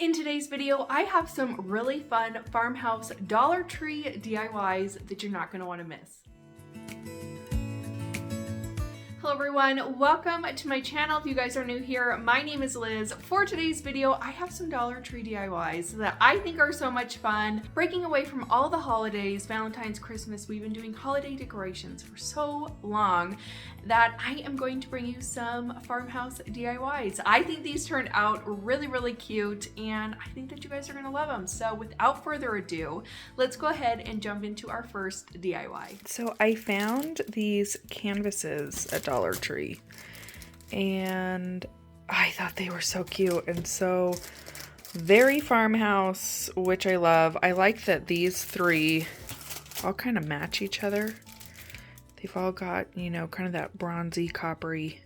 In today's video, I have some really fun Farmhouse Dollar Tree DIYs that you're not going to want to miss. Hello everyone, welcome to my channel. If you guys are new here, my name is Liz. For today's video, I have some Dollar Tree DIYs that I think are so much fun. Breaking away from all the holidays, Valentine's, Christmas, we've been doing holiday decorations for so long that I am going to bring you some Farmhouse DIYs. I think these turned out really cute and I think that you guys are gonna love them. So without further ado, let's go ahead and jump into our first DIY. So I found these canvases at Dollar Tree and I thought they were so cute and so very farmhouse, which I love. I like that these three all kind of match each other. They've all got, you know, kind of that bronzy coppery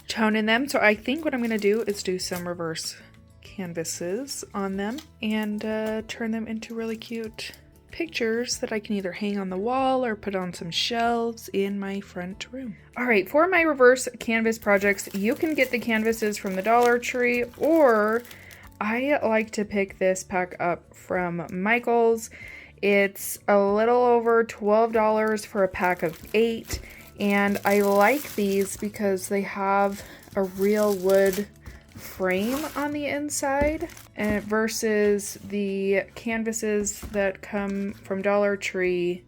tone in them. So I think what I'm going to do is do some reverse canvases on them and turn them into really cute pictures that I can either hang on the wall or put on some shelves in my front room. All right, for my reverse canvas projects, you can get the canvases from the Dollar Tree, or I like to pick this pack up from Michael's. It's a little over $12 for a pack of 8, and I like these because they have a real wood frame on the inside versus the canvases that come from Dollar Tree.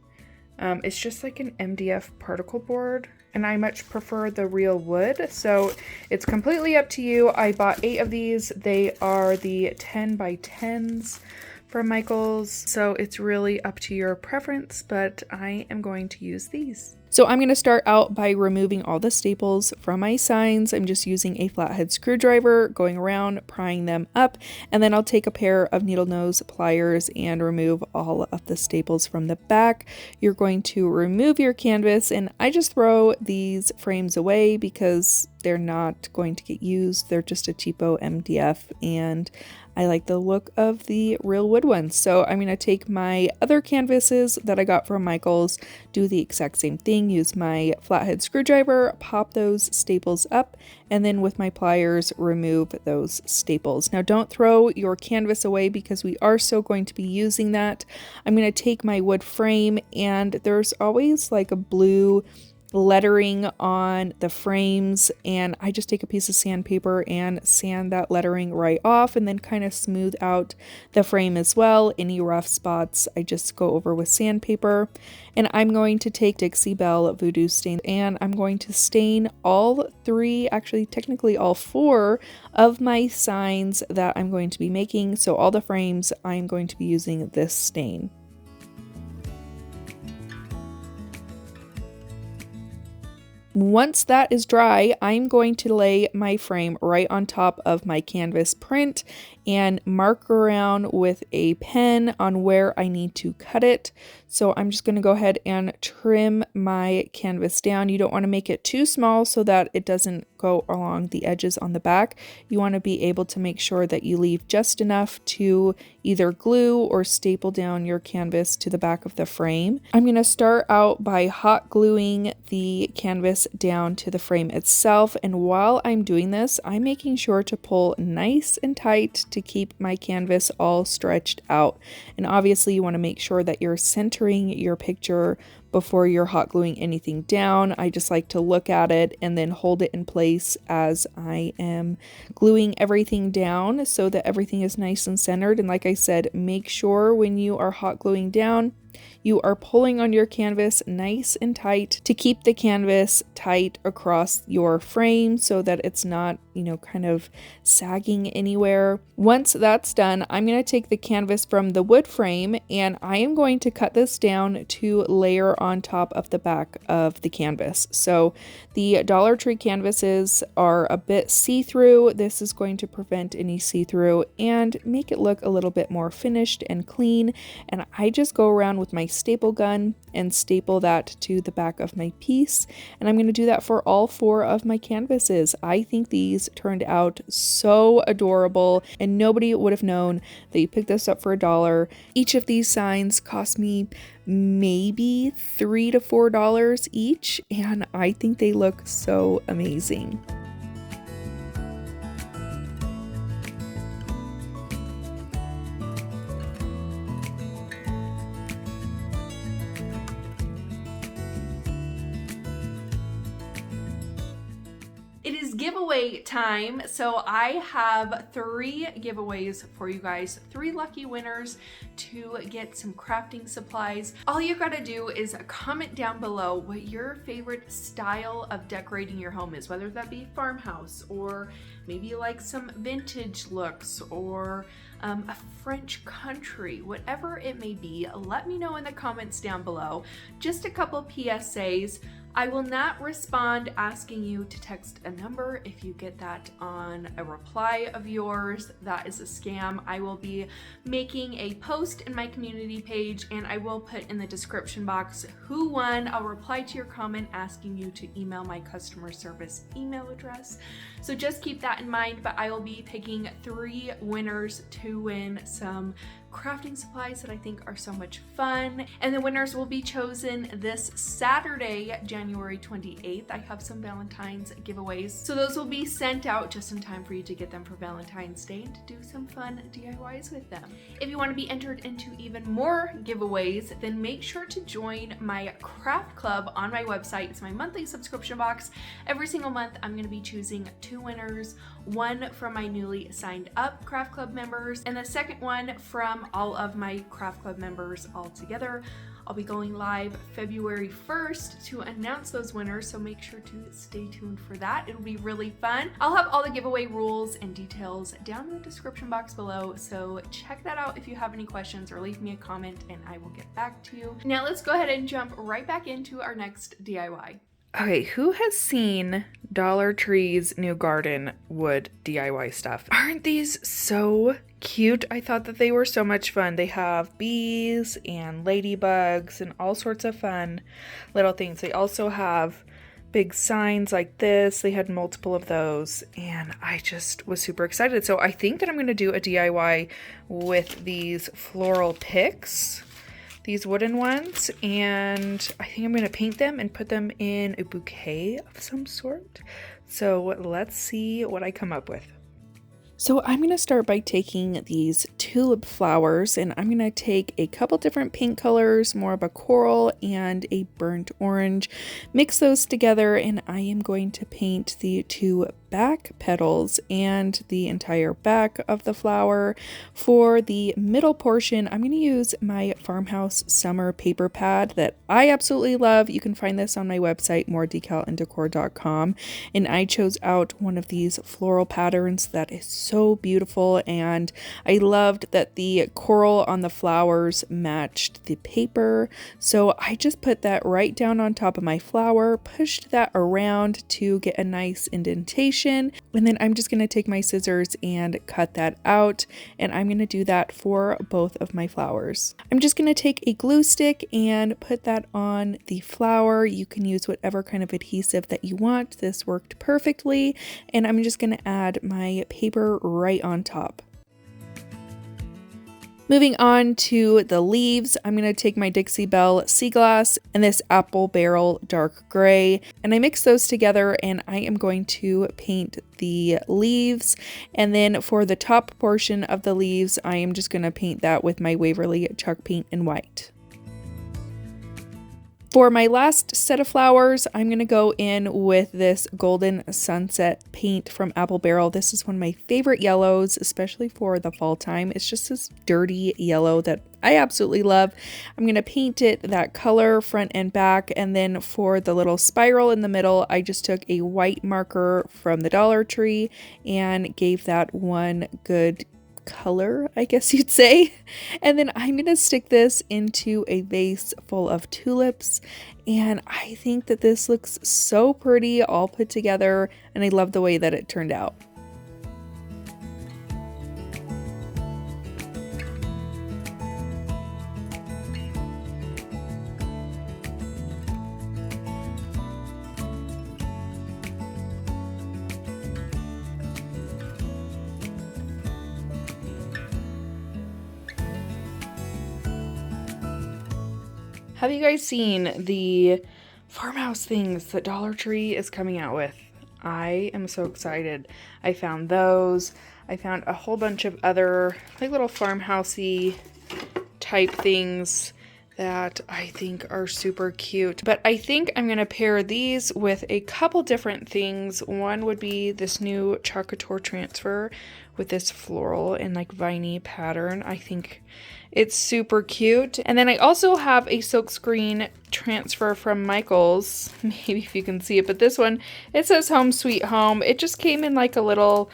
It's just like an MDF particle board, and I much prefer the real wood, so it's completely up to you. I bought 8 of these. They are the 10 by 10s from Michael's, so it's really up to your preference, but I am going to use these. So I'm going to start out by removing all the staples from my signs. I'm just using a flathead screwdriver, going around, prying them up, and then I'll take a pair of needle nose pliers and remove all of the staples from the back. You're going to remove your canvas, and I just throw these frames away because they're not going to get used. They're just a cheapo MDF, and I like the look of the real wood ones. So I'm going to take my other canvases that I got from Michael's, do the exact same thing, use my flathead screwdriver, pop those staples up, and then with my pliers remove those staples. Now don't throw your canvas away because we are still going to be using that. I'm going to take my wood frame, and there's always like a blue lettering on the frames, and I just take a piece of sandpaper and sand that lettering right off, and then kind of smooth out the frame as well. Any rough spots I just go over with sandpaper. And I'm going to take Dixie Belle voodoo stain, and I'm going to stain all 3, actually technically all 4 of my signs that I'm going to be making. So all the frames, I'm going to be using this stain. Once that is dry, I'm going to lay my frame right on top of my canvas print and mark around with a pen on where I need to cut it. So I'm just going to go ahead and trim my canvas down. You don't want to make it too small so that it doesn't go along the edges on the back. You want to be able to make sure that you leave just enough to either glue or staple down your canvas to the back of the frame. I'm going to start out by hot gluing the canvas down to the frame itself, and while I'm doing this, I'm making sure to pull nice and tight to keep my canvas all stretched out. And obviously you want to make sure that you're centering your picture before you're hot gluing anything down. I just like to look at it and then hold it in place as I am gluing everything down so that everything is nice and centered. And like I said, make sure when you are hot gluing down, you are pulling on your canvas nice and tight to keep the canvas tight across your frame so that it's not, you know, kind of sagging anywhere. Once that's done, I'm going to take the canvas from the wood frame and I am going to cut this down to layer on top of the back of the canvas. So the Dollar Tree canvases are a bit see-through. This is going to prevent any see-through and make it look a little bit more finished and clean. And I just go around with my staple gun and staple that to the back of my piece. And I'm going to do that for all 4 of my canvases. I think these turned out so adorable, and nobody would have known that you picked this up for $1. Each of these signs cost me maybe $3 to $4 each, and I think they look so amazing. It is giveaway time, so I have 3 giveaways for you guys, 3 lucky winners to get some crafting supplies. All you gotta do is comment down below what your favorite style of decorating your home is, whether that be farmhouse or maybe you like some vintage looks or a French country, whatever it may be. Let me know in the comments down below. Just a couple PSAs. I will not respond asking you to text a number. If you get that on a reply of yours, that is a scam. I will be making a post in my community page and I will put in the description box who won. I'll reply to your comment asking you to email my customer service email address. So just keep that in mind, but I will be picking 3 winners to win some crafting supplies that I think are so much fun. And the winners will be chosen this Saturday, January 28th. I have some Valentine's giveaways, so those will be sent out just in time for you to get them for Valentine's Day and to do some fun DIYs with them. If you want to be entered into even more giveaways, then make sure to join my craft club on my website. It's my monthly subscription box. Every single month I'm going to be choosing 2 winners, one from my newly signed up craft club members and the second one from all of my craft club members all together. I'll be going live February 1st to announce those winners, so make sure to stay tuned for that. It'll be really fun. I'll have all the giveaway rules and details down in the description box below, so check that out if you have any questions or leave me a comment and I will get back to you. Now let's go ahead and jump right back into our next DIY. Okay, who has seen Dollar Tree's new garden wood DIY stuff? Aren't these so cute? I thought that they were so much fun. They have bees and ladybugs and all sorts of fun little things. They also have big signs like this. They had multiple of those and I just was super excited. So I think that I'm going to do a DIY with these floral picks, these wooden ones, and I think I'm going to paint them and put them in a bouquet of some sort. So let's see what I come up with. So I'm going to start by taking these tulip flowers and I'm going to take a couple different paint colors, more of a coral and a burnt orange, mix those together, and I am going to paint the 2 back petals and the entire back of the flower. For the middle portion, I'm going to use my Farmhouse Summer paper pad that I absolutely love. You can find this on my website, moorevinyldecals.com, and I chose out one of these floral patterns that is so beautiful, and I loved that the coral on the flowers matched the paper, so I just put that right down on top of my flower, pushed that around to get a nice indentation, and then I'm just going to take my scissors and cut that out, and I'm going to do that for both of my flowers. I'm just going to take a glue stick and put that on the flower. You can use whatever kind of adhesive that you want. This worked perfectly, and I'm just going to add my paper right on top. Moving on to the leaves, I'm going to take my Dixie Belle Sea Glass and this Apple Barrel Dark Gray, and I mix those together and I am going to paint the leaves. And then for the top portion of the leaves, I am just going to paint that with my Waverly Chalk Paint in white. For my last set of flowers, I'm going to go in with this Golden Sunset paint from Apple Barrel. This is one of my favorite yellows, especially for the fall time. It's just this dirty yellow that I absolutely love. I'm going to paint it that color front and back, and then for the little spiral in the middle, I just took a white marker from the Dollar Tree and gave that one good color, I guess you'd say. And then I'm going to stick this into a vase full of tulips, and I think that this looks so pretty all put together, and I love the way that it turned out. Have you guys seen the farmhouse things that Dollar Tree is coming out with? I am so excited. I found those. I found a whole bunch of other like little farmhousey type things that I think are super cute. But I think I'm going to pair these with a couple different things. One would be this new Couture transfer with this floral and like viney pattern. I think it's super cute. And then I also have a silkscreen transfer from Michaels. Maybe if you can see it, but this one, it says Home Sweet Home. It just came in like a little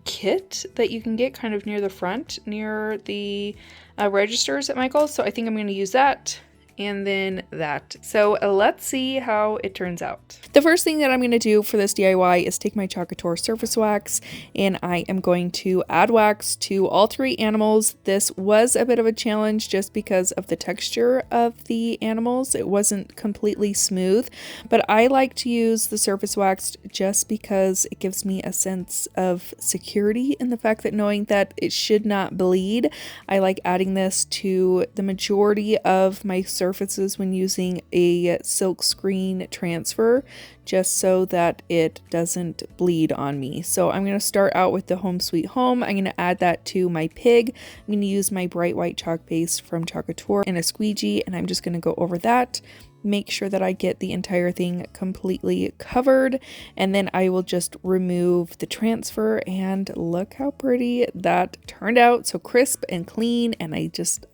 kit that you can get kind of near the front, near the registers at Michael's. So I think I'm going to use that. And then that. So let's see how it turns out. The first thing that I'm going to do for this DIY is take my Couture surface wax, and I am going to add wax to all three animals. This was a bit of a challenge just because of the texture of the animals. It wasn't completely smooth, but I like to use the surface wax just because it gives me a sense of security in the fact that knowing that it should not bleed. I like adding this to the majority of my surfaces when using a silk screen transfer, just so that it doesn't bleed on me. So I'm going to start out with the Home Sweet Home. I'm going to add that to my pig. I'm going to use my bright white chalk paste from Couture and a squeegee, and I'm just going to go over that. Make sure that I get the entire thing completely covered, and then I will just remove the transfer, and look how pretty that turned out. So crisp and clean, and I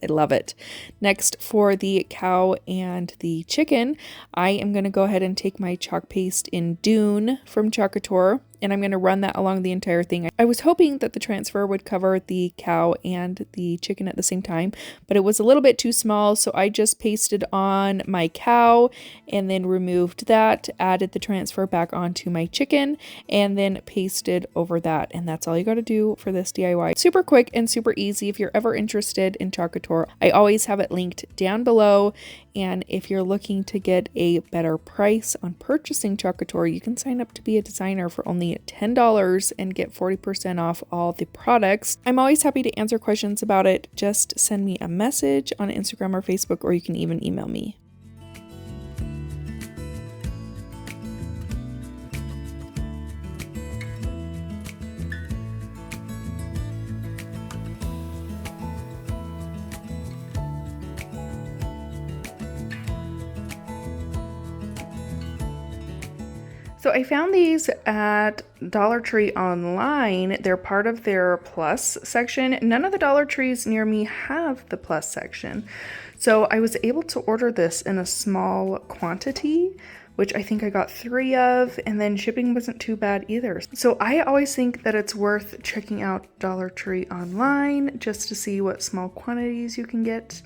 love it. Next, for the cow and the chicken, I am going to go ahead and take my chalk paste in Dune from Couture, and I'm going to run that along the entire thing. I was hoping that the transfer would cover the cow and the chicken at the same time, but it was a little bit too small, so I just pasted on my cow and then removed that, added the transfer back onto my chicken, and then pasted over that. And that's all you got to do for this DIY. Super quick and super easy. If you're ever interested in Couture, I always have it linked down below. And if you're looking to get a better price on purchasing Couture, you can sign up to be a designer for only $10 and get 40% off all the products. I'm always happy to answer questions about it. Just send me a message on Instagram or Facebook, or you can even email me. So I found these at Dollar Tree online. They're part of their plus section. None of the Dollar Trees near me have the plus section. So I was able to order this in a small quantity, which I think I got 3 of, and then shipping wasn't too bad either. So I always think that it's worth checking out Dollar Tree online just to see what small quantities you can get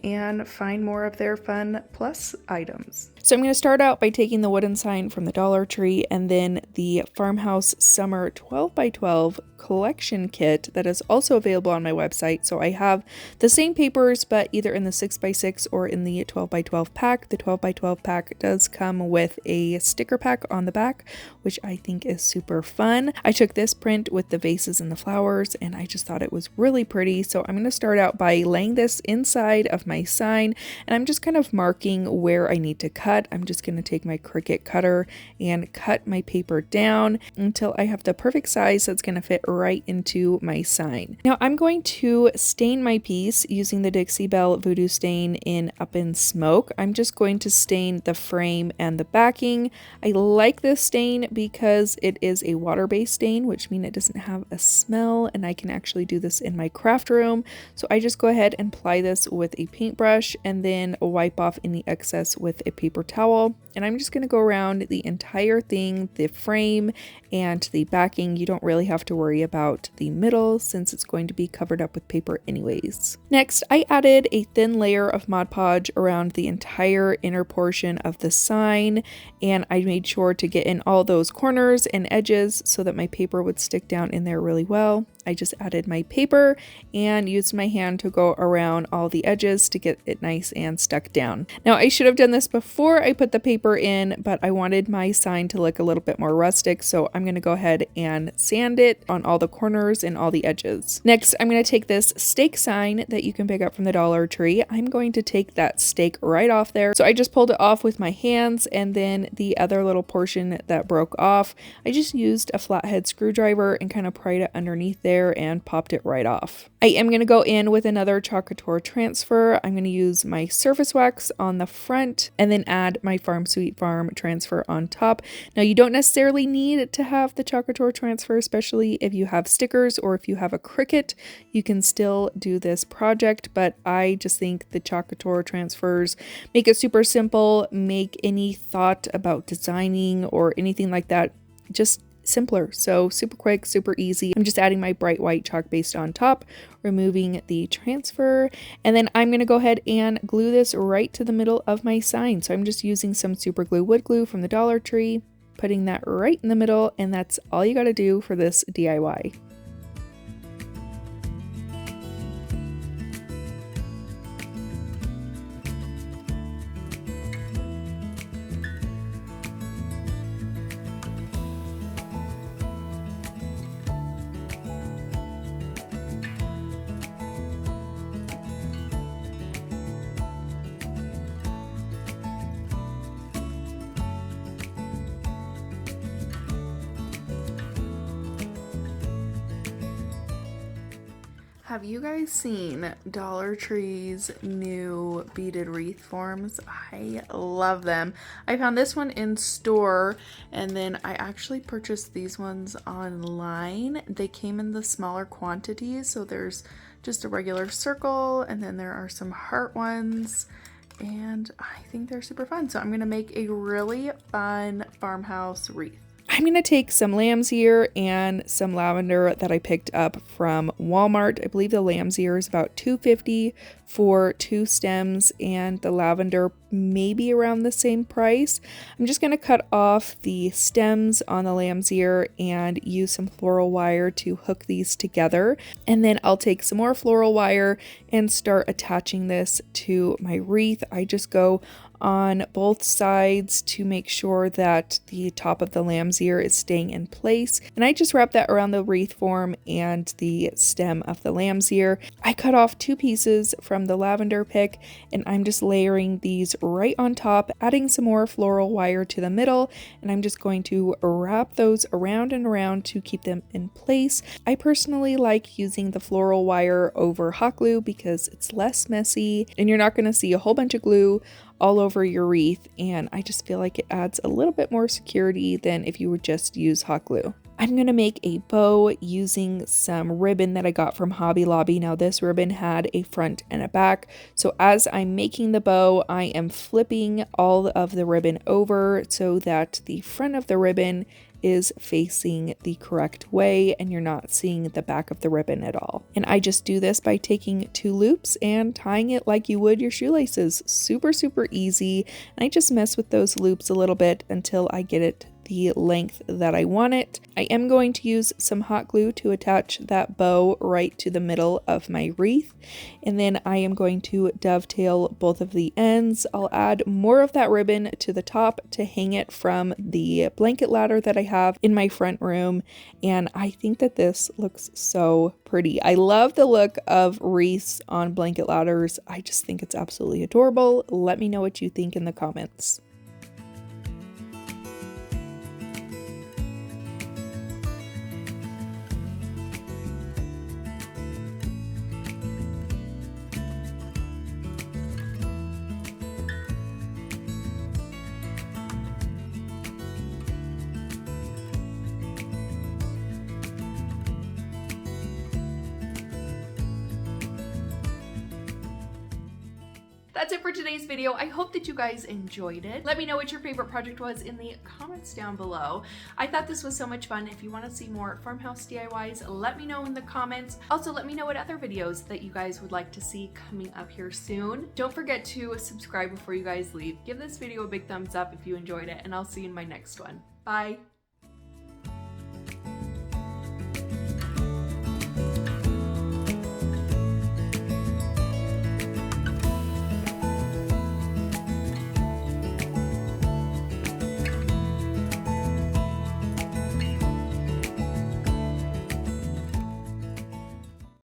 and find more of their fun plus items. So I'm going to start out by taking the wooden sign from the Dollar Tree and then the Farmhouse Summer 12x12 collection kit that is also available on my website. So I have the same papers, but either in the 6x6 or in the 12x12 pack. The 12x12 pack does come with a sticker pack on the back, which I think is super fun. I took this print with the vases and the flowers, and I just thought it was really pretty. So I'm going to start out by laying this inside of my sign, and I'm just kind of marking where I need to cut. I'm just going to take my Cricut cutter and cut my paper down until I have the perfect size that's going to fit right into my sign. Now I'm going to stain my piece using the Dixie Belle Voodoo stain in Up in Smoke. I'm just going to stain the frame and the backing. I like this stain because it is a water-based stain, which means it doesn't have a smell, and I can actually do this in my craft room. So I just go ahead and apply this with a paintbrush and then wipe off any excess with a paper towel. And I'm just going to go around the entire thing, the frame and the backing. You don't really have to worry about the middle since it's going to be covered up with paper anyways. Next, I added a thin layer of Mod Podge around the entire inner portion of the sign, and I made sure to get in all those corners and edges so that my paper would stick down in there really well. I just added my paper and used my hand to go around all the edges to get it nice and stuck down. Now I should have done this before I put the paper in, but I wanted my sign to look a little bit more rustic, so I'm going to go ahead and sand it on all the corners and all the edges. Next, I'm going to take this stake sign that you can pick up from the Dollar Tree. I'm going to take that stake right off there. So I just pulled it off with my hands, and then the other little portion that broke off, I just used a flathead screwdriver and kind of pried it underneath there and popped it right off. I am going to go in with another Couture transfer. transfer, I'm going to use my surface wax on the front and then add my Farm Sweet Farm transfer on top. Now you don't necessarily need to have the Couture transfer, especially if you have stickers or if you have a Cricut, you can still do this project, but I just think the Couture transfers make it super simple, make any thought about designing or anything like that just simpler. So super quick, super easy. I'm just adding my bright white chalk paste on top, removing the transfer, and then I'm going to go ahead and glue this right to the middle of my sign. So I'm just using some super glue wood glue from the Dollar Tree, putting that right in the middle, and that's all you got to do for this DIY. Have you guys seen Dollar Tree's new beaded wreath forms? I love them. I found this one in store and then I actually purchased these ones online. They came in the smaller quantities, so there's just a regular circle and then there are some heart ones, and I think they're super fun. So I'm gonna make a really fun farmhouse wreath. I'm going to take some lamb's ear and some lavender that I picked up from Walmart. I believe the lamb's ear is about $2.50 for 2 stems and the lavender maybe around the same price. I'm just going to cut off the stems on the lamb's ear and use some floral wire to hook these together. And then I'll take some more floral wire and start attaching this to my wreath. I just go on both sides to make sure that the top of the lamb's ear is staying in place. And I just wrap that around the wreath form and the stem of the lamb's ear. I cut off 2 pieces from the lavender pick and I'm just layering these right on top, adding some more floral wire to the middle, and I'm just going to wrap those around and around to keep them in place. I personally like using the floral wire over hot glue because it's less messy and you're not going to see a whole bunch of glue all over your wreath, and I just feel like it adds a little bit more security than if you would just use hot glue. I'm going to make a bow using some ribbon that I got from Hobby Lobby. Now this ribbon had a front and a back, so as I'm making the bow, I am flipping all of the ribbon over so that the front of the ribbon is facing the correct way and you're not seeing the back of the ribbon at all. And I just do this by taking 2 loops and tying it like you would your shoelaces. Super, super easy. And I just mess with those loops a little bit until I get it the length that I want it. I am going to use some hot glue to attach that bow right to the middle of my wreath, and then I am going to dovetail both of the ends. I'll add more of that ribbon to the top to hang it from the blanket ladder that I have in my front room, and I think that this looks so pretty. I love the look of wreaths on blanket ladders. I just think it's absolutely adorable. Let me know what you think in the comments. That's it for today's video. I hope that you guys enjoyed it. Let me know what your favorite project was in the comments down below. I thought this was so much fun. If you want to see more Farmhouse DIYs, let me know in the comments. Also, let me know what other videos that you guys would like to see coming up here soon. Don't forget to subscribe before you guys leave. Give this video a big thumbs up if you enjoyed it, and I'll see you in my next one. Bye.